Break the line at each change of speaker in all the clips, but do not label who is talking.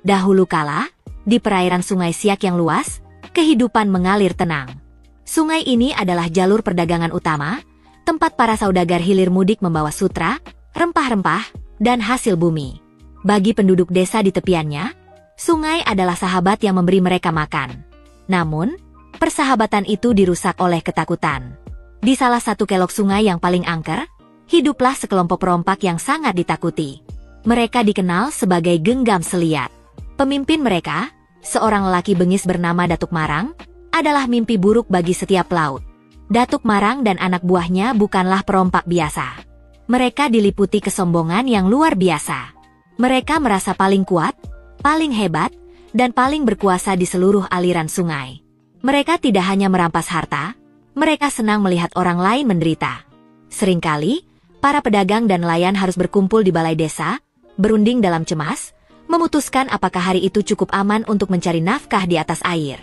Dahulu kala, di perairan Sungai Siak yang luas, kehidupan mengalir tenang. Sungai ini adalah jalur perdagangan utama, tempat para saudagar hilir mudik membawa sutra, rempah-rempah, dan hasil bumi. Bagi penduduk desa di tepiannya, sungai adalah sahabat yang memberi mereka makan. Namun, persahabatan itu dirusak oleh ketakutan. Di salah satu kelok sungai yang paling angker, hiduplah sekelompok perompak yang sangat ditakuti. Mereka dikenal sebagai Genggam Seliat. Pemimpin mereka, seorang lelaki bengis bernama Datuk Marang, adalah mimpi buruk bagi setiap pelaut. Datuk Marang dan anak buahnya bukanlah perompak biasa. Mereka diliputi kesombongan yang luar biasa. Mereka merasa paling kuat, paling hebat, dan paling berkuasa di seluruh aliran sungai. Mereka tidak hanya merampas harta, mereka senang melihat orang lain menderita. Seringkali, para pedagang dan nelayan harus berkumpul di balai desa, berunding dalam cemas, memutuskan apakah hari itu cukup aman untuk mencari nafkah di atas air.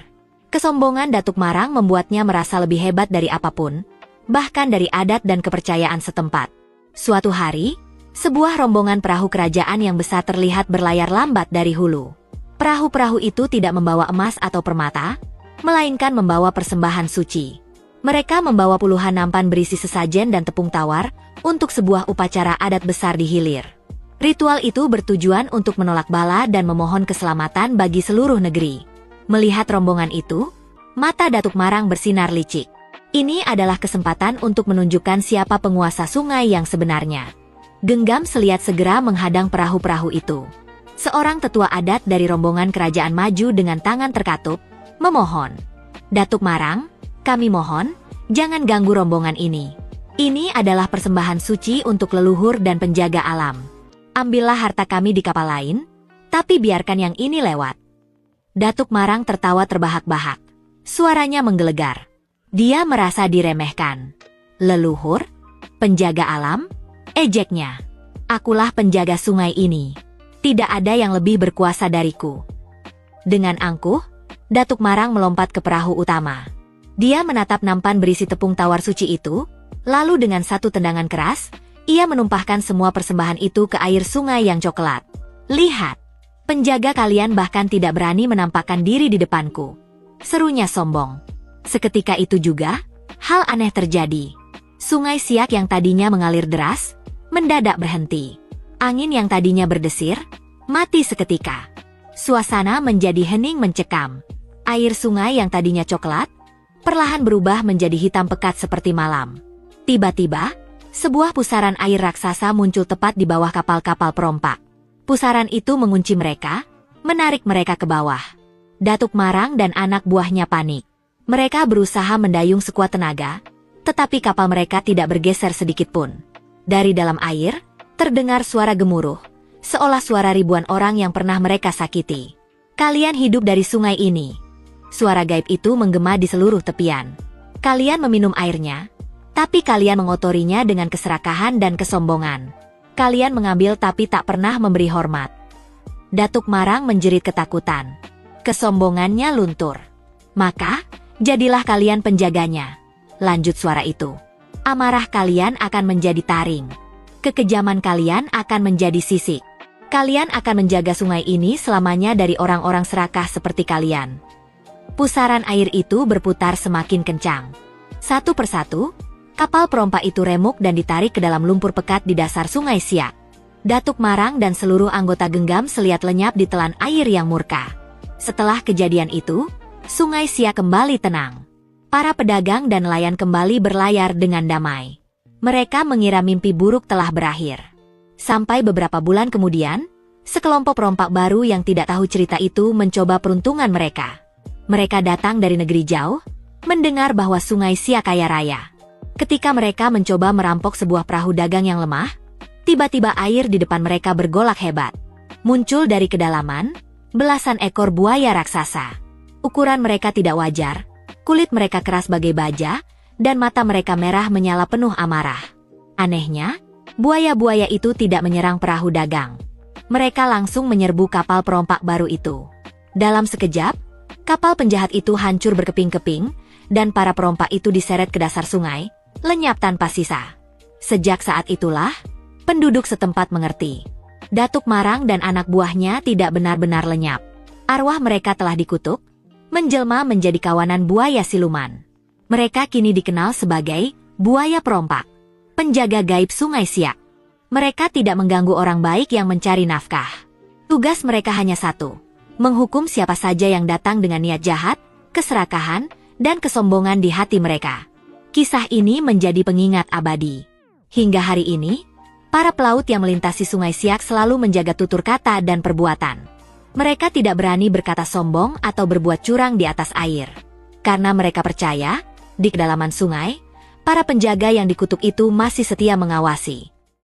Kesombongan Datuk Marang membuatnya merasa lebih hebat dari apapun, bahkan dari adat dan kepercayaan setempat. Suatu hari, sebuah rombongan perahu kerajaan yang besar terlihat berlayar lambat dari hulu. Perahu-perahu itu tidak membawa emas atau permata, melainkan membawa persembahan suci. Mereka membawa puluhan nampan berisi sesajen dan tepung tawar untuk sebuah upacara adat besar di hilir. Ritual itu bertujuan untuk menolak bala dan memohon keselamatan bagi seluruh negeri. Melihat rombongan itu, mata Datuk Marang bersinar licik. Ini adalah kesempatan untuk menunjukkan siapa penguasa sungai yang sebenarnya. Genggam Seliat segera menghadang perahu-perahu itu. Seorang tetua adat dari rombongan kerajaan maju dengan tangan terkatup, memohon. Datuk Marang, kami mohon, jangan ganggu rombongan ini. Ini adalah persembahan suci untuk leluhur dan penjaga alam. Ambillah harta kami di kapal lain, tapi biarkan yang ini lewat. Datuk Marang tertawa terbahak-bahak. Suaranya menggelegar. Dia merasa diremehkan. Leluhur? Penjaga alam? Ejeknya. Akulah penjaga sungai ini. Tidak ada yang lebih berkuasa dariku. Dengan angkuh, Datuk Marang melompat ke perahu utama. Dia menatap nampan berisi tepung tawar suci itu, lalu dengan satu tendangan keras, ia menumpahkan semua persembahan itu ke air sungai yang coklat. Lihat, penjaga kalian bahkan tidak berani menampakkan diri di depanku. Serunya sombong. Seketika itu juga, hal aneh terjadi. Sungai Siak yang tadinya mengalir deras, mendadak berhenti. Angin yang tadinya berdesir, mati seketika. Suasana menjadi hening mencekam. Air sungai yang tadinya coklat, perlahan berubah menjadi hitam pekat seperti malam. Tiba-tiba, sebuah pusaran air raksasa muncul tepat di bawah kapal-kapal perompak. Pusaran itu mengunci mereka, menarik mereka ke bawah. Datuk Marang dan anak buahnya panik. Mereka berusaha mendayung sekuat tenaga, tetapi kapal mereka tidak bergeser sedikit pun. Dari dalam air, terdengar suara gemuruh, seolah suara ribuan orang yang pernah mereka sakiti. Kalian hidup dari sungai ini. Suara gaib itu menggema di seluruh tepian. Kalian meminum airnya, tapi kalian mengotorinya dengan keserakahan dan kesombongan. Kalian mengambil tapi tak pernah memberi hormat. Datuk Marang menjerit ketakutan. Kesombongannya luntur. Maka, jadilah kalian penjaganya. Lanjut suara itu. Amarah kalian akan menjadi taring. Kekejaman kalian akan menjadi sisik. Kalian akan menjaga sungai ini selamanya dari orang-orang serakah seperti kalian. Pusaran air itu berputar semakin kencang. Satu persatu, kapal perompak itu remuk dan ditarik ke dalam lumpur pekat di dasar sungai Siak. Datuk Marang dan seluruh anggota Genggam Seliat lenyap di telan air yang murka. Setelah kejadian itu, sungai Siak kembali tenang. Para pedagang dan nelayan kembali berlayar dengan damai. Mereka mengira mimpi buruk telah berakhir. Sampai beberapa bulan kemudian, sekelompok perompak baru yang tidak tahu cerita itu mencoba peruntungan mereka. Mereka datang dari negeri jauh, mendengar bahwa sungai Siak kaya raya. Ketika mereka mencoba merampok sebuah perahu dagang yang lemah, tiba-tiba air di depan mereka bergolak hebat. Muncul dari kedalaman, belasan ekor buaya raksasa. Ukuran mereka tidak wajar, kulit mereka keras bagai baja, dan mata mereka merah menyala penuh amarah. Anehnya, buaya-buaya itu tidak menyerang perahu dagang. Mereka langsung menyerbu kapal perompak baru itu. Dalam sekejap, kapal penjahat itu hancur berkeping-keping, dan para perompak itu diseret ke dasar sungai, lenyap tanpa sisa. Sejak saat itulah, penduduk setempat mengerti. Datuk Marang dan anak buahnya tidak benar-benar lenyap. Arwah mereka telah dikutuk, menjelma menjadi kawanan buaya siluman. Mereka kini dikenal sebagai buaya perompak, penjaga gaib Sungai Siak. Mereka tidak mengganggu orang baik yang mencari nafkah. Tugas mereka hanya satu, menghukum siapa saja yang datang dengan niat jahat, keserakahan, dan kesombongan di hati mereka. Kisah ini menjadi pengingat abadi. Hingga hari ini, para pelaut yang melintasi Sungai Siak selalu menjaga tutur kata dan perbuatan. Mereka tidak berani berkata sombong atau berbuat curang di atas air. Karena mereka percaya, di kedalaman sungai, para penjaga yang dikutuk itu masih setia mengawasi.